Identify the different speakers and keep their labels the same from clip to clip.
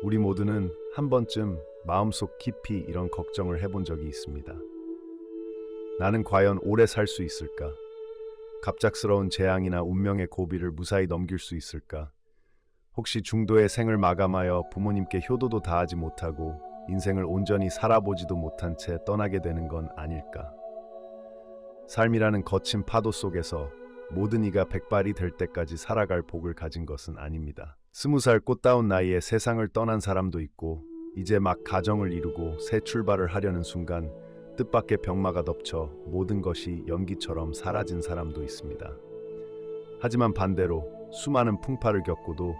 Speaker 1: 우리 모두는 한 번쯤 마음속 깊이 이런 걱정을 해본 적이 있습니다. 나는 과연 오래 살 수 있을까? 갑작스러운 재앙이나 운명의 고비를 무사히 넘길 수 있을까? 혹시 중도의 생을 마감하여 부모님께 효도도 다하지 못하고 인생을 온전히 살아보지도 못한 채 떠나게 되는 건 아닐까? 삶이라는 거친 파도 속에서 모든 이가 백발이 될 때까지 살아갈 복을 가진 것은 아닙니다. 20살 꽃다운 나이에 세상을 떠난 사람도 있고, 이제 막 가정을 이루고 새 출발을 하려는 순간 뜻밖의 병마가 덮쳐 모든 것이 연기처럼 사라진 사람도 있습니다. 하지만 반대로 수많은 풍파를 겪고도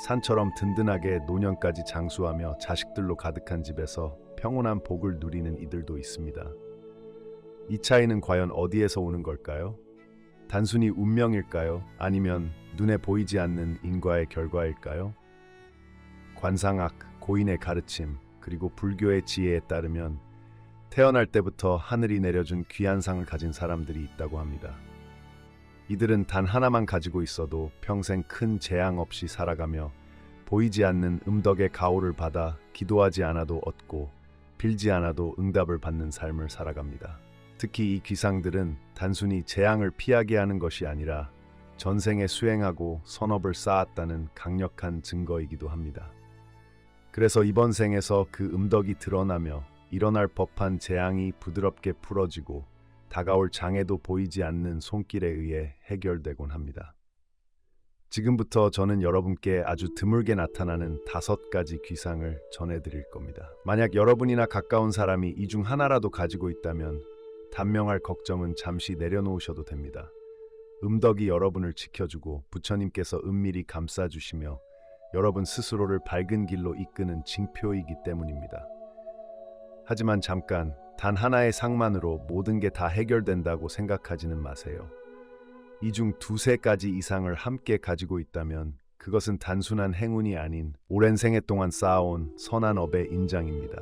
Speaker 1: 산처럼 든든하게 노년까지 장수하며 자식들로 가득한 집에서 평온한 복을 누리는 이들도 있습니다. 이 차이는 과연 어디에서 오는 걸까요? 단순히 운명일까요? 아니면 눈에 보이지 않는 인과의 결과일까요? 관상학, 고인의 가르침, 그리고 불교의 지혜에 따르면 태어날 때부터 하늘이 내려준 귀한 상을 가진 사람들이 있다고 합니다. 이들은 단 하나만 가지고 있어도 평생 큰 재앙 없이 살아가며 보이지 않는 음덕의 가호를 받아 기도하지 않아도 얻고 빌지 않아도 응답을 받는 삶을 살아갑니다. 특히 이 귀상들은 단순히 재앙을 피하게 하는 것이 아니라 전생에 수행하고 선업을 쌓았다는 강력한 증거이기도 합니다. 그래서 이번 생에서 그 음덕이 드러나며 일어날 법한 재앙이 부드럽게 풀어지고 다가올 장애도 보이지 않는 손길에 의해 해결되곤 합니다. 지금부터 저는 여러분께 아주 드물게 나타나는 5가지 귀상을 전해드릴 겁니다. 만약 여러분이나 가까운 사람이 이 중 하나라도 가지고 있다면 단명할 걱정은 잠시 내려놓으셔도 됩니다. 음덕이 여러분을 지켜주고 부처님께서 은밀히 감싸주시며 여러분 스스로를 밝은 길로 이끄는 징표이기 때문입니다. 하지만 잠깐, 단 하나의 상만으로 모든 게 다 해결된다고 생각하지는 마세요. 이 중 2~3가지 이상을 함께 가지고 있다면 그것은 단순한 행운이 아닌 오랜 생애 동안 쌓아온 선한 업의 인장입니다.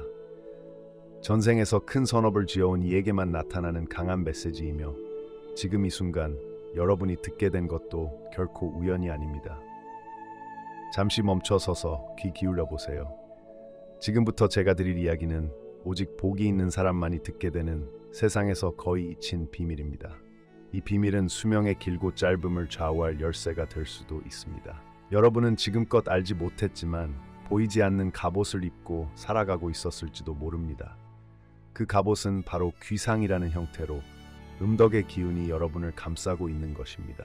Speaker 1: 전생에서 큰 선업을 지어온 이에게만 나타나는 강한 메시지이며 지금 이 순간 여러분이 듣게 된 것도 결코 우연이 아닙니다. 잠시 멈춰서서 귀 기울여 보세요. 지금부터 제가 드릴 이야기는 오직 복이 있는 사람만이 듣게 되는 세상에서 거의 잊힌 비밀입니다. 이 비밀은 수명의 길고 짧음을 좌우할 열쇠가 될 수도 있습니다. 여러분은 지금껏 알지 못했지만 보이지 않는 갑옷을 입고 살아가고 있었을지도 모릅니다. 그 갑옷은 바로 귀상이라는 형태로 음덕의 기운이 여러분을 감싸고 있는 것입니다.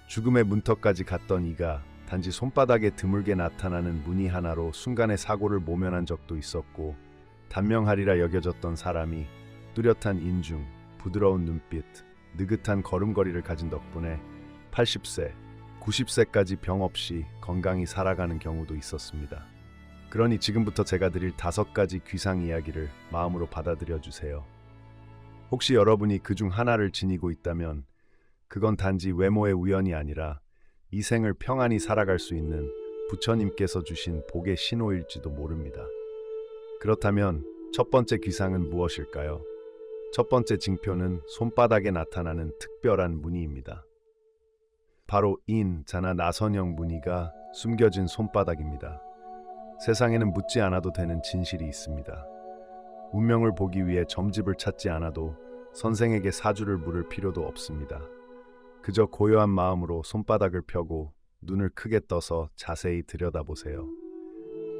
Speaker 1: 죽음의 문턱까지 갔던 이가 단지 손바닥에 드물게 나타나는 무늬 하나로 순간의 사고를 모면한 적도 있었고, 단명하리라 여겨졌던 사람이 뚜렷한 인중, 부드러운 눈빛, 느긋한 걸음걸이를 가진 덕분에 80세, 90세까지 병 없이 건강히 살아가는 경우도 있었습니다. 그러니 지금부터 제가 드릴 5가지 귀상 이야기를 마음으로 받아들여 주세요. 혹시 여러분이 그 중 하나를 지니고 있다면 그건 단지 외모의 우연이 아니라 이 생을 평안히 살아갈 수 있는 부처님께서 주신 복의 신호일지도 모릅니다. 그렇다면 첫 번째 귀상은 무엇일까요? 첫 번째 징표는 손바닥에 나타나는 특별한 무늬입니다. 바로 인, 자나 나선형 무늬가 숨겨진 손바닥입니다. 세상에는 묻지 않아도 되는 진실이 있습니다. 운명을 보기 위해 점집을 찾지 않아도 선생에게 사주를 물을 필요도 없습니다. 그저 고요한 마음으로 손바닥을 펴고 눈을 크게 떠서 자세히 들여다보세요.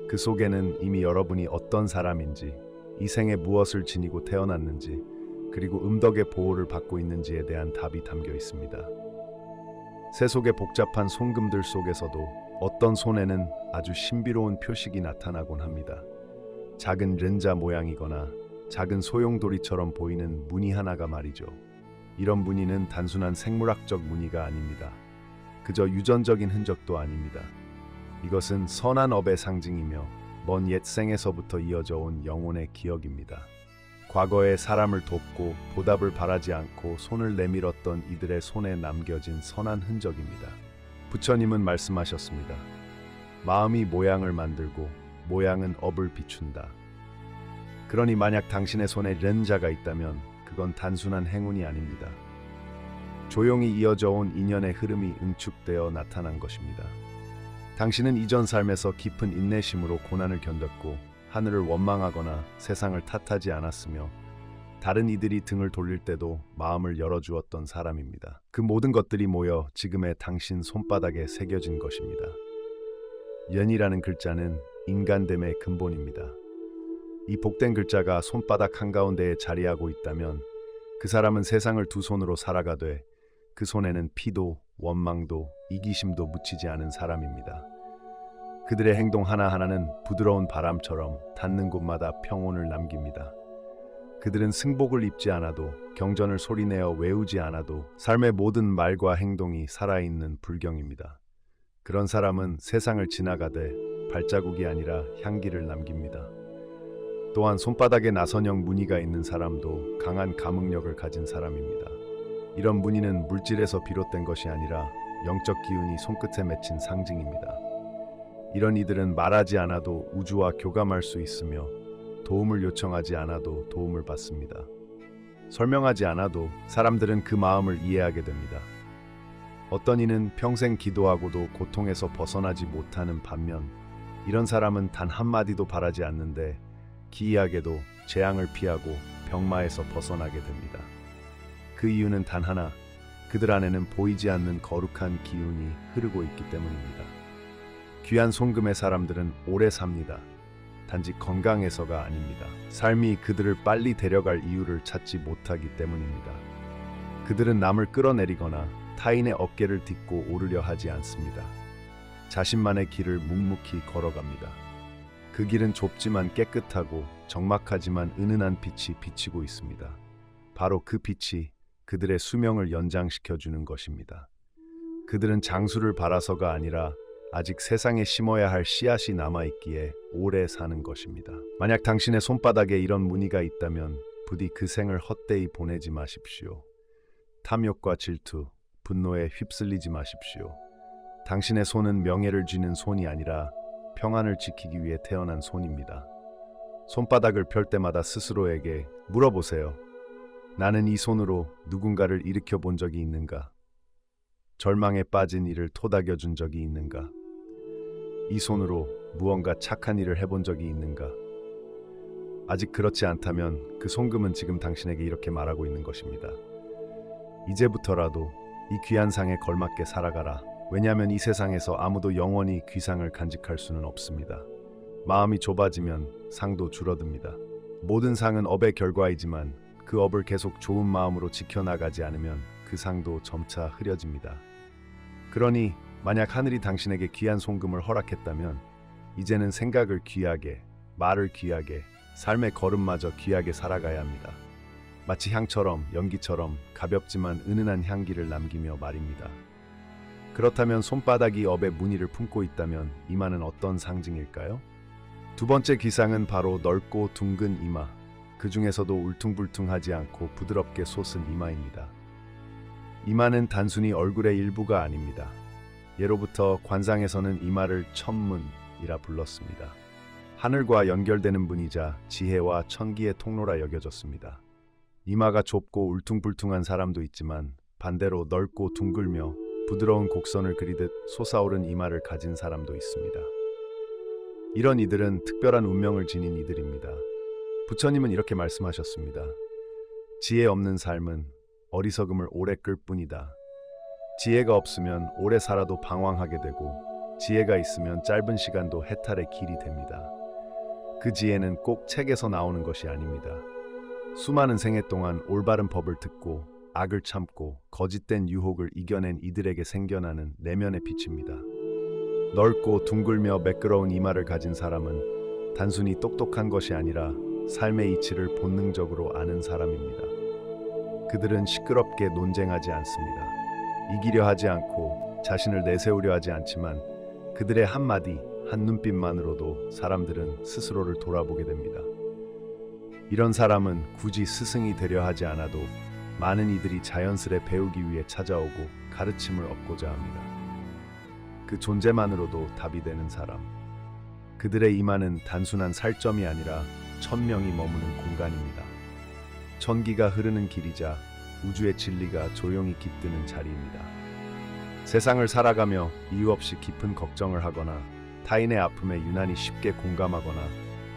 Speaker 1: 그 속에는 이미 여러분이 어떤 사람인지, 이 생에 무엇을 지니고 태어났는지, 그리고 음덕의 보호를 받고 있는지에 대한 답이 담겨 있습니다. 새 속의 복잡한 손금들 속에서도 어떤 손에는 아주 신비로운 표식이 나타나곤 합니다. 작은 렌자 모양이거나 작은 소용돌이처럼 보이는 무늬 하나가 말이죠. 이런 무늬는 단순한 생물학적 무늬가 아닙니다. 그저 유전적인 흔적도 아닙니다. 이것은 선한 업의 상징이며 먼 옛 생에서부터 이어져 온 영혼의 기억입니다. 과거에 사람을 돕고 보답을 바라지 않고 손을 내밀었던 이들의 손에 남겨진 선한 흔적입니다. 부처님은 말씀하셨습니다. 마음이 모양을 만들고 모양은 업을 비춘다. 그러니 만약 당신의 손에 렌자가 있다면 그건 단순한 행운이 아닙니다. 조용히 이어져 온 인연의 흐름이 응축되어 나타난 것입니다. 당신은 이전 삶에서 깊은 인내심으로 고난을 견뎠고 하늘을 원망하거나 세상을 탓하지 않았으며 다른 이들이 등을 돌릴 때도 마음을 열어주었던 사람입니다. 그 모든 것들이 모여 지금의 당신 손바닥에 새겨진 것입니다. 연이라는 글자는 인간됨의 근본입니다. 이 복된 글자가 손바닥 한가운데에 자리하고 있다면 그 사람은 세상을 두 손으로 살아가되 그 손에는 피도 원망도 이기심도 묻히지 않은 사람입니다. 그들의 행동 하나하나는 부드러운 바람처럼 닿는 곳마다 평온을 남깁니다. 그들은 승복을 입지 않아도 경전을 소리내어 외우지 않아도 삶의 모든 말과 행동이 살아있는 불경입니다. 그런 사람은 세상을 지나가되 발자국이 아니라 향기를 남깁니다. 또한 손바닥에 나선형 무늬가 있는 사람도 강한 감흥력을 가진 사람입니다. 이런 무늬는 물질에서 비롯된 것이 아니라 영적 기운이 손끝에 맺힌 상징입니다. 이런 이들은 말하지 않아도 우주와 교감할 수 있으며 도움을 요청하지 않아도 도움을 받습니다. 설명하지 않아도 사람들은 그 마음을 이해하게 됩니다. 어떤 이는 평생 기도하고도 고통에서 벗어나지 못하는 반면 이런 사람은 단 한마디도 바라지 않는데 기이하게도 재앙을 피하고 병마에서 벗어나게 됩니다. 그 이유는 단 하나, 그들 안에는 보이지 않는 거룩한 기운이 흐르고 있기 때문입니다. 귀한 손금의 사람들은 오래 삽니다. 단지 건강해서가 아닙니다. 삶이 그들을 빨리 데려갈 이유를 찾지 못하기 때문입니다. 그들은 남을 끌어내리거나 타인의 어깨를 딛고 오르려 하지 않습니다. 자신만의 길을 묵묵히 걸어갑니다. 그 길은 좁지만 깨끗하고 적막하지만 은은한 빛이 비치고 있습니다. 바로 그 빛이 그들의 수명을 연장시켜주는 것입니다. 그들은 장수를 바라서가 아니라 아직 세상에 심어야 할 씨앗이 남아있기에 오래 사는 것입니다. 만약 당신의 손바닥에 이런 무늬가 있다면 부디 그 생을 헛되이 보내지 마십시오. 탐욕과 질투, 분노에 휩쓸리지 마십시오. 당신의 손은 명예를 쥐는 손이 아니라 평안을 지키기 위해 태어난 손입니다. 손바닥을 펼 때마다 스스로에게 물어보세요. 나는 이 손으로 누군가를 일으켜 본 적이 있는가? 절망에 빠진 이를 토닥여 준 적이 있는가? 이 손으로 무언가 착한 일을 해본 적이 있는가? 아직 그렇지 않다면 그 손금은 지금 당신에게 이렇게 말하고 있는 것입니다. 이제부터라도 이 귀한 상에 걸맞게 살아가라. 왜냐하면 이 세상에서 아무도 영원히 귀상을 간직할 수는 없습니다. 마음이 좁아지면 상도 줄어듭니다. 모든 상은 업의 결과이지만 그 업을 계속 좋은 마음으로 지켜나가지 않으면 그 상도 점차 흐려집니다. 그러니 만약 하늘이 당신에게 귀한 손금을 허락했다면 이제는 생각을 귀하게, 말을 귀하게, 삶의 걸음마저 귀하게 살아가야 합니다. 마치 향처럼, 연기처럼 가볍지만 은은한 향기를 남기며 말입니다. 그렇다면 손바닥이 업의 무늬를 품고 있다면 이마는 어떤 상징일까요? 두 번째 기상은 바로 넓고 둥근 이마, 그 중에서도 울퉁불퉁하지 않고 부드럽게 솟은 이마입니다. 이마는 단순히 얼굴의 일부가 아닙니다. 예로부터 관상에서는 이마를 천문이라 불렀습니다. 하늘과 연결되는 문이자 지혜와 천기의 통로라 여겨졌습니다. 이마가 좁고 울퉁불퉁한 사람도 있지만 반대로 넓고 둥글며 부드러운 곡선을 그리듯 솟아오른 이마를 가진 사람도 있습니다. 이런 이들은 특별한 운명을 지닌 이들입니다. 부처님은 이렇게 말씀하셨습니다. 지혜 없는 삶은 어리석음을 오래 끌 뿐이다. 지혜가 없으면 오래 살아도 방황하게 되고 지혜가 있으면 짧은 시간도 해탈의 길이 됩니다. 그 지혜는 꼭 책에서 나오는 것이 아닙니다. 수많은 생애 동안 올바른 법을 듣고 악을 참고 거짓된 유혹을 이겨낸 이들에게 생겨나는 내면의 빛입니다. 넓고 둥글며 매끄러운 이마를 가진 사람은 단순히 똑똑한 것이 아니라 삶의 이치를 본능적으로 아는 사람입니다. 그들은 시끄럽게 논쟁하지 않습니다. 이기려 하지 않고 자신을 내세우려 하지 않지만 그들의 한마디, 한 눈빛만으로도 사람들은 스스로를 돌아보게 됩니다. 이런 사람은 굳이 스승이 되려 하지 않아도 많은 이들이 자연스레 배우기 위해 찾아오고 가르침을 얻고자 합니다. 그 존재만으로도 답이 되는 사람. 그들의 이마는 단순한 살점이 아니라 천명이 머무는 공간입니다. 천기가 흐르는 길이자 우주의 진리가 조용히 깃드는 자리입니다. 세상을 살아가며 이유 없이 깊은 걱정을 하거나 타인의 아픔에 유난히 쉽게 공감하거나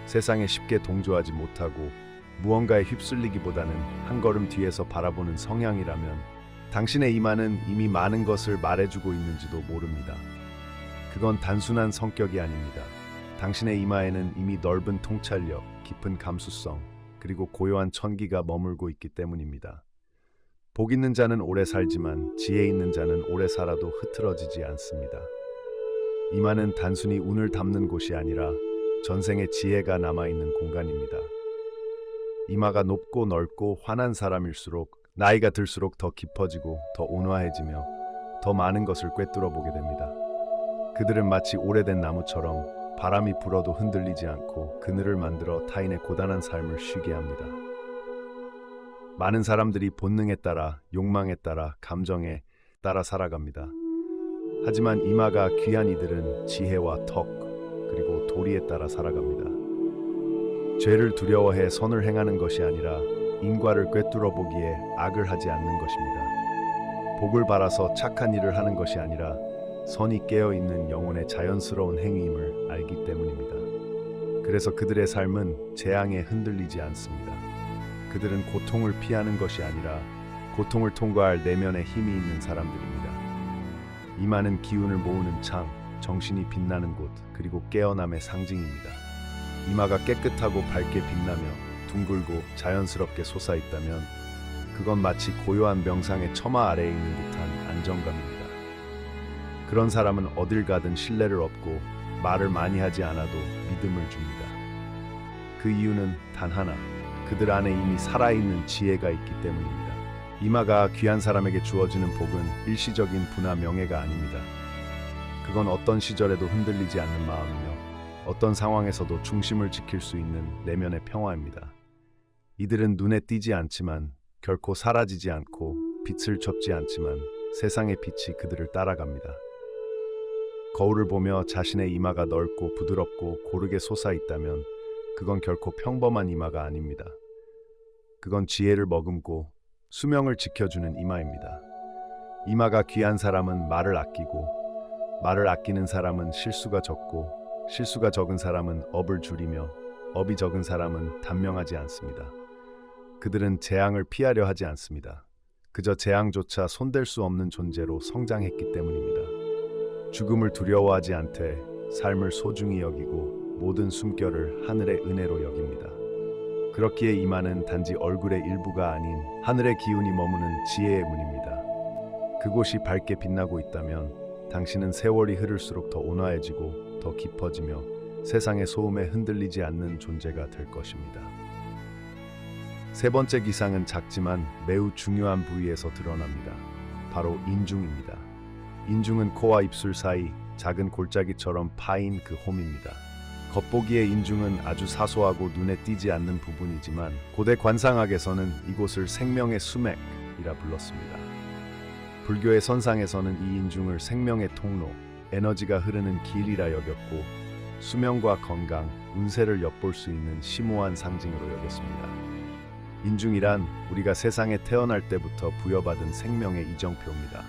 Speaker 1: 세상에 쉽게 동조하지 못하고 무언가에 휩쓸리기보다는 한 걸음 뒤에서 바라보는 성향이라면 당신의 이마는 이미 많은 것을 말해주고 있는지도 모릅니다. 그건 단순한 성격이 아닙니다. 당신의 이마에는 이미 넓은 통찰력, 깊은 감수성, 그리고 고요한 천기가 머물고 있기 때문입니다. 복 있는 자는 오래 살지만 지혜 있는 자는 오래 살아도 흐트러지지 않습니다. 이마는 단순히 운을 담는 곳이 아니라 전생의 지혜가 남아있는 공간입니다. 이마가 높고 넓고 환한 사람일수록 나이가 들수록 더 깊어지고 더 온화해지며 더 많은 것을 꿰뚫어 보게 됩니다. 그들은 마치 오래된 나무처럼 바람이 불어도 흔들리지 않고 그늘을 만들어 타인의 고단한 삶을 쉬게 합니다. 많은 사람들이 본능에 따라, 욕망에 따라, 감정에 따라 살아갑니다. 하지만 이마가 귀한 이들은 지혜와 턱, 그리고 도리에 따라 살아갑니다. 죄를 두려워해 선을 행하는 것이 아니라 인과를 꿰뚫어 보기에 악을 하지 않는 것입니다. 복을 바라서 착한 일을 하는 것이 아니라 선이 깨어있는 영혼의 자연스러운 행위임을 알기 때문입니다. 그래서 그들의 삶은 재앙에 흔들리지 않습니다. 그들은 고통을 피하는 것이 아니라 고통을 통과할 내면의 힘이 있는 사람들입니다. 이마는 기운을 모으는 창, 정신이 빛나는 곳, 그리고 깨어남의 상징입니다. 이마가 깨끗하고 밝게 빛나며 둥글고 자연스럽게 솟아있다면 그건 마치 고요한 명상의 처마 아래에 있는 듯한 안정감입니다. 그런 사람은 어딜 가든 신뢰를 얻고 말을 많이 하지 않아도 믿음을 줍니다. 그 이유는 단 하나, 그들 안에 이미 살아있는 지혜가 있기 때문입니다. 이마가 귀한 사람에게 주어지는 복은 일시적인 부나 명예가 아닙니다. 그건 어떤 시절에도 흔들리지 않는 마음이며 어떤 상황에서도 중심을 지킬 수 있는 내면의 평화입니다. 이들은 눈에 띄지 않지만 결코 사라지지 않고 빛을 접지 않지만 세상의 빛이 그들을 따라갑니다. 거울을 보며 자신의 이마가 넓고 부드럽고 고르게 솟아있다면 그건 결코 평범한 이마가 아닙니다. 그건 지혜를 머금고 수명을 지켜주는 이마입니다. 이마가 귀한 사람은 말을 아끼고 말을 아끼는 사람은 실수가 적고 실수가 적은 사람은 업을 줄이며 업이 적은 사람은 단명하지 않습니다. 그들은 재앙을 피하려 하지 않습니다. 그저 재앙조차 손댈 수 없는 존재로 성장했기 때문입니다. 죽음을 두려워하지 않되 삶을 소중히 여기고 모든 숨결을 하늘의 은혜로 여깁니다. 그렇기에 이마는 단지 얼굴의 일부가 아닌 하늘의 기운이 머무는 지혜의 문입니다. 그곳이 밝게 빛나고 있다면 당신은 세월이 흐를수록 더 온화해지고 더 깊어지며 세상의 소음에 흔들리지 않는 존재가 될 것입니다. 세 번째 기상은 작지만 매우 중요한 부위에서 드러납니다. 바로 인중입니다. 인중은 코와 입술 사이 작은 골짜기처럼 파인 그 홈입니다. 겉보기에 인중은 아주 사소하고 눈에 띄지 않는 부분이지만 고대 관상학에서는 이곳을 생명의 수맥이라 불렀습니다. 불교의 선상에서는 이 인중을 생명의 통로, 에너지가 흐르는 길이라 여겼고 수명과 건강, 운세를 엿볼 수 있는 심오한 상징으로 여겼습니다. 인중이란 우리가 세상에 태어날 때부터 부여받은 생명의 이정표입니다.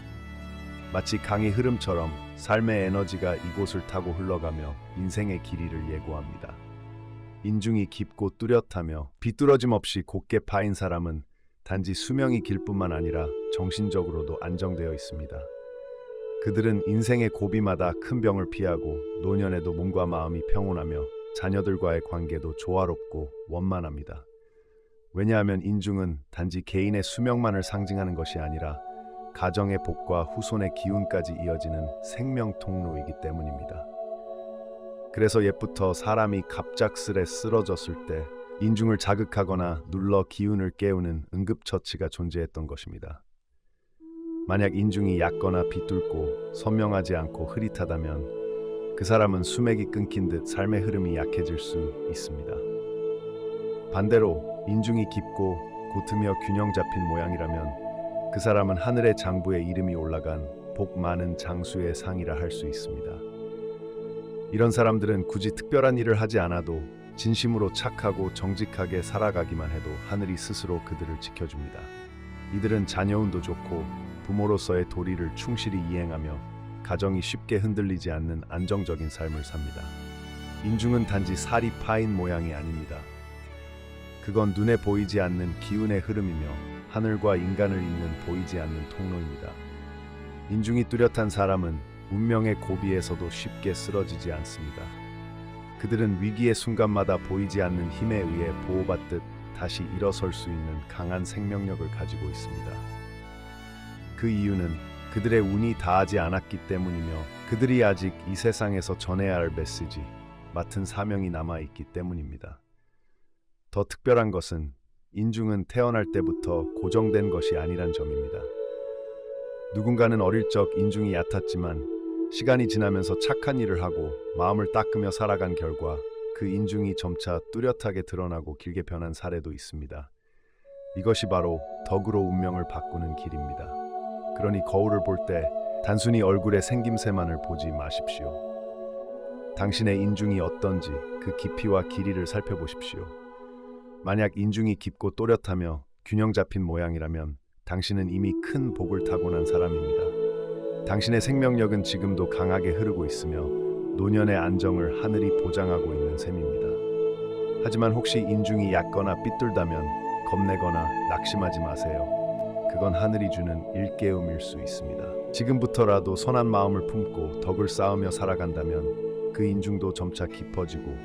Speaker 1: 마치 강의 흐름처럼 삶의 에너지가 이곳을 타고 흘러가며 인생의 길이를 예고합니다. 인중이 깊고 뚜렷하며 비뚤어짐 없이 곧게 파인 사람은 단지 수명이 길 뿐만 아니라 정신적으로도 안정되어 있습니다. 그들은 인생의 고비마다 큰 병을 피하고 노년에도 몸과 마음이 평온하며 자녀들과의 관계도 조화롭고 원만합니다. 왜냐하면 인중은 단지 개인의 수명만을 상징하는 것이 아니라 가정의 복과 후손의 기운까지 이어지는 생명 통로이기 때문입니다. 그래서 옛부터 사람이 갑작스레 쓰러졌을 때 인중을 자극하거나 눌러 기운을 깨우는 응급처치가 존재했던 것입니다. 만약 인중이 얕거나 비뚤고 선명하지 않고 흐릿하다면 그 사람은 수맥이 끊긴 듯 삶의 흐름이 약해질 수 있습니다. 반대로 인중이 깊고 곧으며 균형 잡힌 모양이라면 그 사람은 하늘의 장부에 이름이 올라간 복 많은 장수의 상이라 할 수 있습니다. 이런 사람들은 굳이 특별한 일을 하지 않아도 진심으로 착하고 정직하게 살아가기만 해도 하늘이 스스로 그들을 지켜줍니다. 이들은 자녀운도 좋고 부모로서의 도리를 충실히 이행하며 가정이 쉽게 흔들리지 않는 안정적인 삶을 삽니다. 인중은 단지 살이 파인 모양이 아닙니다. 그건 눈에 보이지 않는 기운의 흐름이며 하늘과 인간을 잇는 보이지 않는 통로입니다. 인중이 뚜렷한 사람은 운명의 고비에서도 쉽게 쓰러지지 않습니다. 그들은 위기의 순간마다 보이지 않는 힘에 의해 보호받듯 다시 일어설 수 있는 강한 생명력을 가지고 있습니다. 그 이유는 그들의 운이 다하지 않았기 때문이며 그들이 아직 이 세상에서 전해야 할 메시지, 맡은 사명이 남아있기 때문입니다. 더 특별한 것은 인중은 태어날 때부터 고정된 것이 아니란 점입니다. 누군가는 어릴 적 인중이 얕았지만 시간이 지나면서 착한 일을 하고 마음을 닦으며 살아간 결과 그 인중이 점차 뚜렷하게 드러나고 길게 변한 사례도 있습니다. 이것이 바로 덕으로 운명을 바꾸는 길입니다. 그러니 거울을 볼 때 단순히 얼굴의 생김새만을 보지 마십시오. 당신의 인중이 어떤지 그 깊이와 길이를 살펴보십시오. 만약 인중이 깊고 또렷하며 균형 잡힌 모양이라면 당신은 이미 큰 복을 타고난 사람입니다. 당신의 생명력은 지금도 강하게 흐르고 있으며 노년의 안정을 하늘이 보장하고 있는 셈입니다. 하지만 혹시 인중이 얕거나 삐뚤다면 겁내거나 낙심하지 마세요. 그건 하늘이 주는 일깨움일 수 있습니다. 지금부터라도 선한 마음을 품고 덕을 쌓으며 살아간다면 그 인중도 점차 깊어지고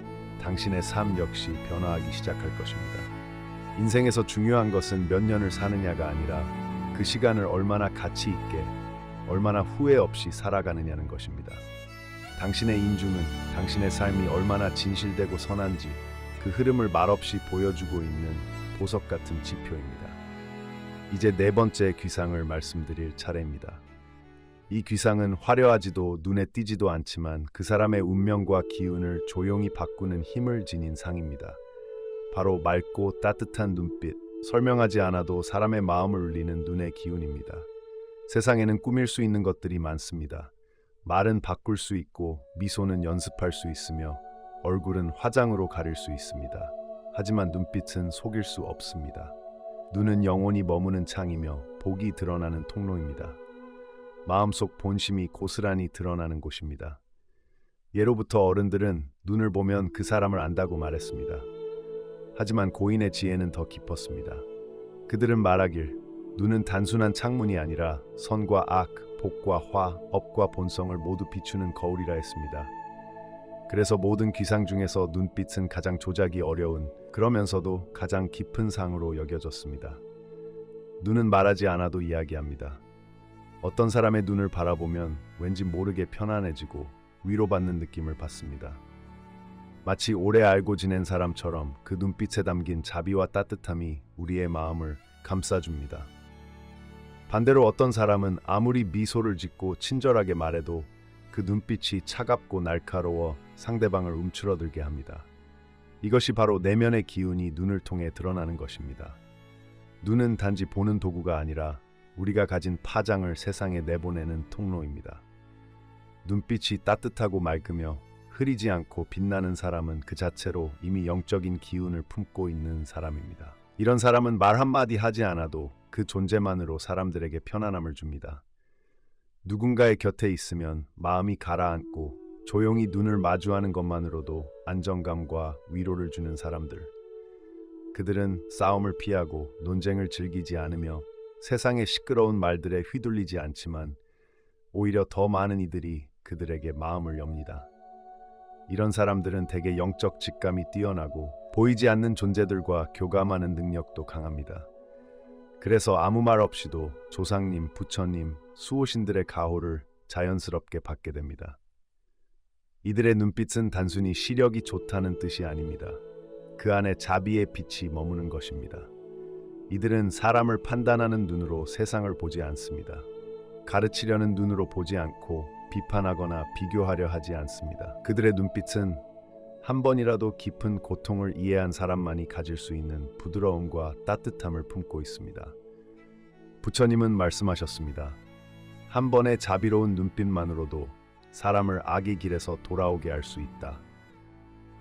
Speaker 1: 당신의 삶 역시 변화하기 시작할 것입니다. 인생에서 중요한 것은 몇 년을 사느냐가 아니라 그 시간을 얼마나 가치 있게, 얼마나 후회 없이 살아가느냐는 것입니다. 당신의 인중은 당신의 삶이 얼마나 진실되고 선한지 그 흐름을 말없이 보여주고 있는 보석 같은 지표입니다. 이제 네 번째 귀상을 말씀드릴 차례입니다. 이 귀상은 화려하지도 눈에 띄지도 않지만 그 사람의 운명과 기운을 조용히 바꾸는 힘을 지닌 상입니다. 바로 맑고 따뜻한 눈빛, 설명하지 않아도 사람의 마음을 울리는 눈의 기운입니다. 세상에는 꾸밀 수 있는 것들이 많습니다. 말은 바꿀 수 있고 미소는 연습할 수 있으며 얼굴은 화장으로 가릴 수 있습니다. 하지만 눈빛은 속일 수 없습니다. 눈은 영혼이 머무는 창이며 복이 드러나는 통로입니다. 마음속 본심이 고스란히 드러나는 곳입니다. 예로부터 어른들은 눈을 보면 그 사람을 안다고 말했습니다. 하지만 고인의 지혜는 더 깊었습니다. 그들은 말하길 눈은 단순한 창문이 아니라 선과 악, 복과 화, 업과 본성을 모두 비추는 거울이라 했습니다. 그래서 모든 귀상 중에서 눈빛은 가장 조작이 어려운, 그러면서도 가장 깊은 상으로 여겨졌습니다. 눈은 말하지 않아도 이야기합니다. 어떤 사람의 눈을 바라보면 왠지 모르게 편안해지고 위로받는 느낌을 받습니다. 마치 오래 알고 지낸 사람처럼 그 눈빛에 담긴 자비와 따뜻함이 우리의 마음을 감싸줍니다. 반대로 어떤 사람은 아무리 미소를 짓고 친절하게 말해도 그 눈빛이 차갑고 날카로워 상대방을 움츠러들게 합니다. 이것이 바로 내면의 기운이 눈을 통해 드러나는 것입니다. 눈은 단지 보는 도구가 아니라 우리가 가진 파장을 세상에 내보내는 통로입니다. 눈빛이 따뜻하고 맑으며 흐리지 않고 빛나는 사람은 그 자체로 이미 영적인 기운을 품고 있는 사람입니다. 이런 사람은 말 한마디 하지 않아도 그 존재만으로 사람들에게 편안함을 줍니다. 누군가의 곁에 있으면 마음이 가라앉고 조용히 눈을 마주하는 것만으로도 안정감과 위로를 주는 사람들. 그들은 싸움을 피하고 논쟁을 즐기지 않으며 세상의 시끄러운 말들에 휘둘리지 않지만 오히려 더 많은 이들이 그들에게 마음을 엽니다. 이런 사람들은 대개 영적 직감이 뛰어나고 보이지 않는 존재들과 교감하는 능력도 강합니다. 그래서 아무 말 없이도 조상님, 부처님, 수호신들의 가호를 자연스럽게 받게 됩니다. 이들의 눈빛은 단순히 시력이 좋다는 뜻이 아닙니다. 그 안에 자비의 빛이 머무는 것입니다. 이들은 사람을 판단하는 눈으로 세상을 보지 않습니다. 가르치려는 눈으로 보지 않고 비판하거나 비교하려 하지 않습니다. 그들의 눈빛은 한 번이라도 깊은 고통을 이해한 사람만이 가질 수 있는 부드러움과 따뜻함을 품고 있습니다. 부처님은 말씀하셨습니다. 한 번의 자비로운 눈빛만으로도 사람을 악의 길에서 돌아오게 할 수 있다.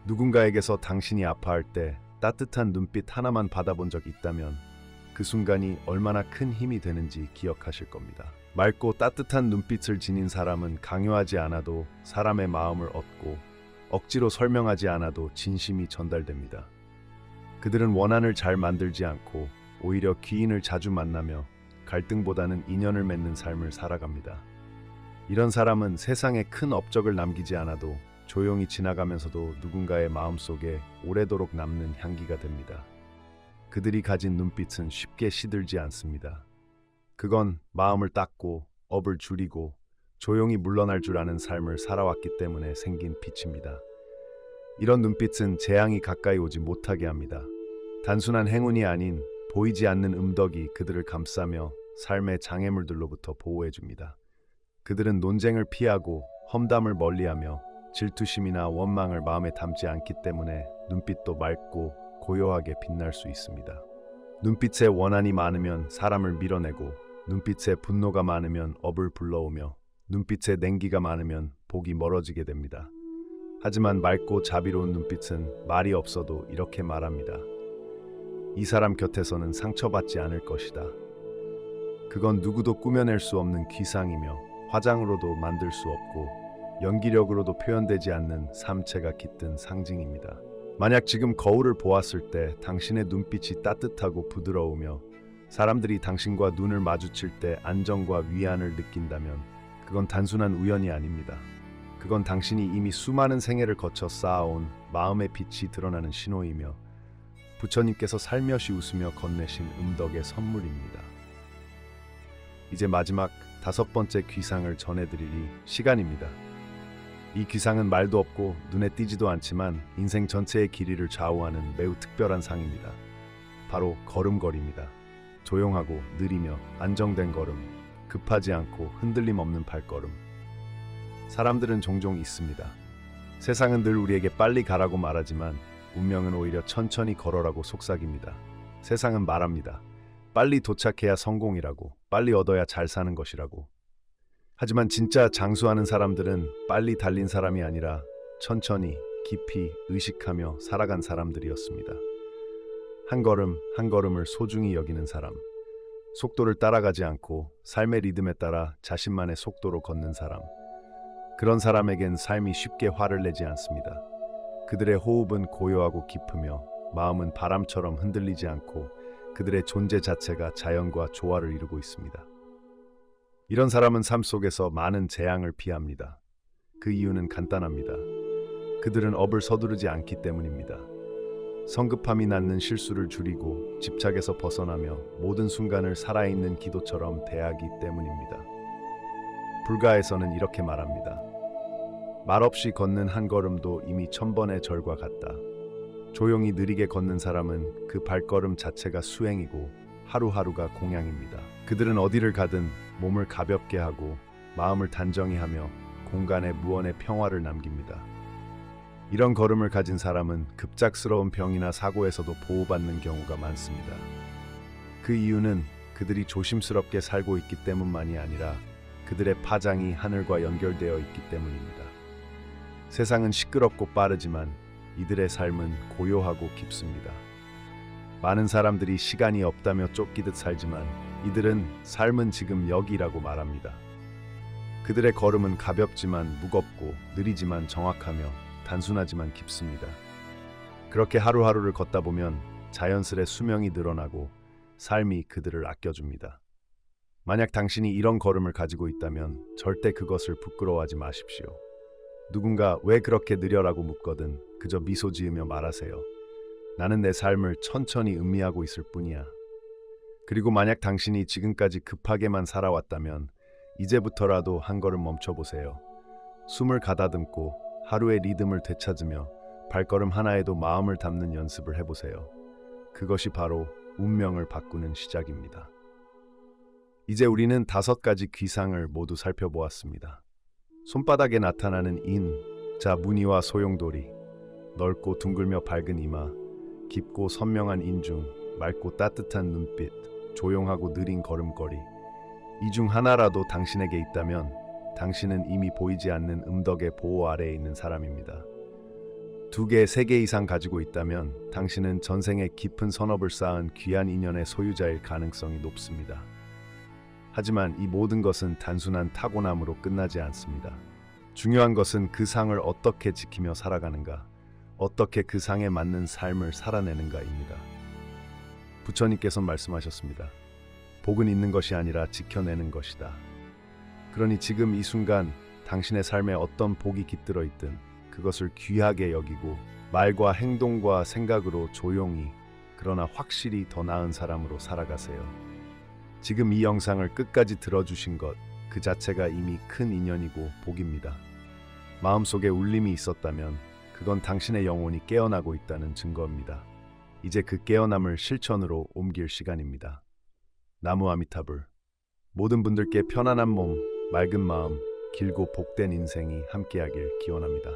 Speaker 1: 누군가에게서 당신이 아파할 때 따뜻한 눈빛 하나만 받아본 적 있다면 그 순간이 얼마나 큰 힘이 되는지 기억하실 겁니다. 맑고 따뜻한 눈빛을 지닌 사람은 강요하지 않아도 사람의 마음을 얻고 억지로 설명하지 않아도 진심이 전달됩니다. 그들은 원한을 잘 만들지 않고 오히려 귀인을 자주 만나며 갈등보다는 인연을 맺는 삶을 살아갑니다. 이런 사람은 세상에 큰 업적을 남기지 않아도 조용히 지나가면서도 누군가의 마음속에 오래도록 남는 향기가 됩니다. 그들이 가진 눈빛은 쉽게 시들지 않습니다. 그건 마음을 닦고 업을 줄이고 조용히 물러날 줄 아는 삶을 살아왔기 때문에 생긴 빛입니다. 이런 눈빛은 재앙이 가까이 오지 못하게 합니다. 단순한 행운이 아닌 보이지 않는 음덕이 그들을 감싸며 삶의 장애물들로부터 보호해줍니다. 그들은 논쟁을 피하고 험담을 멀리하며 질투심이나 원망을 마음에 담지 않기 때문에 눈빛도 맑고 고요하게 빛날 수 있습니다. 눈빛에 원한이 많으면 사람을 밀어내고 눈빛에 분노가 많으면 업을 불러오며 눈빛에 냉기가 많으면 복이 멀어지게 됩니다. 하지만 맑고 자비로운 눈빛은 말이 없어도 이렇게 말합니다. 이 사람 곁에서는 상처받지 않을 것이다. 그건 누구도 꾸며낼 수 없는 귀상이며 화장으로도 만들 수 없고 연기력으로도 표현되지 않는 삶체가 깃든 상징입니다. 만약 지금 거울을 보았을 때 당신의 눈빛이 따뜻하고 부드러우며 사람들이 당신과 눈을 마주칠 때 안정과 위안을 느낀다면 그건 단순한 우연이 아닙니다. 그건 당신이 이미 수많은 생애를 거쳐 쌓아온 마음의 빛이 드러나는 신호이며 부처님께서 살며시 웃으며 건네신 음덕의 선물입니다. 이제 마지막 5번째 귀상을 전해드릴 시간입니다. 이 귀상은 말도 없고 눈에 띄지도 않지만 인생 전체의 길이를 좌우하는 매우 특별한 상입니다. 바로 걸음걸이입니다. 조용하고 느리며 안정된 걸음, 급하지 않고 흔들림 없는 발걸음. 사람들은 종종 있습니다. 세상은 늘 우리에게 빨리 가라고 말하지만 운명은 오히려 천천히 걸어라고 속삭입니다. 세상은 말합니다. 빨리 도착해야 성공이라고, 빨리 얻어야 잘 사는 것이라고. 하지만 진짜 장수하는 사람들은 빨리 달린 사람이 아니라 천천히 깊이 의식하며 살아간 사람들이었습니다. 한 걸음 한 걸음을 소중히 여기는 사람, 속도를 따라가지 않고 삶의 리듬에 따라 자신만의 속도로 걷는 사람. 그런 사람에겐 삶이 쉽게 화를 내지 않습니다. 그들의 호흡은 고요하고 깊으며 마음은 바람처럼 흔들리지 않고 그들의 존재 자체가 자연과 조화를 이루고 있습니다. 이런 사람은 삶 속에서 많은 재앙을 피합니다. 그 이유는 간단합니다. 그들은 업을 서두르지 않기 때문입니다. 성급함이 낳는 실수를 줄이고 집착에서 벗어나며 모든 순간을 살아있는 기도처럼 대하기 때문입니다. 불가에서는 이렇게 말합니다. 말없이 걷는 한 걸음도 이미 1000번의 절과 같다. 조용히 느리게 걷는 사람은 그 발걸음 자체가 수행이고 하루하루가 공양입니다. 그들은 어디를 가든 몸을 가볍게 하고 마음을 단정히 하며 공간에 무언의 평화를 남깁니다. 이런 걸음을 가진 사람은 급작스러운 병이나 사고에서도 보호받는 경우가 많습니다. 그 이유는 그들이 조심스럽게 살고 있기 때문만이 아니라 그들의 파장이 하늘과 연결되어 있기 때문입니다. 세상은 시끄럽고 빠르지만 이들의 삶은 고요하고 깊습니다. 많은 사람들이 시간이 없다며 쫓기듯 살지만 이들은 삶은 지금 여기라고 말합니다. 그들의 걸음은 가볍지만 무겁고 느리지만 정확하며 단순하지만 깊습니다. 그렇게 하루하루를 걷다 보면 자연스레 수명이 늘어나고 삶이 그들을 아껴줍니다. 만약 당신이 이런 걸음을 가지고 있다면 절대 그것을 부끄러워하지 마십시오. 누군가 왜 그렇게 느려라고 묻거든 그저 미소 지으며 말하세요. 나는 내 삶을 천천히 음미하고 있을 뿐이야. 그리고 만약 당신이 지금까지 급하게만 살아왔다면 이제부터라도 한 걸음 멈춰보세요. 숨을 가다듬고 하루의 리듬을 되찾으며 발걸음 하나에도 마음을 담는 연습을 해보세요. 그것이 바로 운명을 바꾸는 시작입니다. 이제 우리는 5가지 귀상을 모두 살펴보았습니다. 손바닥에 나타나는 인, 자 무늬와 소용돌이, 넓고 둥글며 밝은 이마, 깊고 선명한 인중, 맑고 따뜻한 눈빛, 조용하고 느린 걸음걸이. 이 중 하나라도 당신에게 있다면 당신은 이미 보이지 않는 음덕의 보호 아래에 있는 사람입니다. 두 개, 세 개 이상 가지고 있다면 당신은 전생에 깊은 선업을 쌓은 귀한 인연의 소유자일 가능성이 높습니다. 하지만 이 모든 것은 단순한 타고남으로 끝나지 않습니다. 중요한 것은 그 상을 어떻게 지키며 살아가는가, 어떻게 그 상에 맞는 삶을 살아내는가입니다. 부처님께서 말씀하셨습니다. 복은 있는 것이 아니라 지켜내는 것이다. 그러니 지금 이 순간 당신의 삶에 어떤 복이 깃들어 있든 그것을 귀하게 여기고 말과 행동과 생각으로 조용히 그러나 확실히 더 나은 사람으로 살아가세요. 지금 이 영상을 끝까지 들어주신 것 그 자체가 이미 큰 인연이고 복입니다. 마음속에 울림이 있었다면 그건 당신의 영혼이 깨어나고 있다는 증거입니다. 이제 그 깨어남을 실천으로 옮길 시간입니다. 나무 아미타불. 모든 분들께 편안한 몸, 맑은 마음, 길고 복된 인생이 함께하길 기원합니다.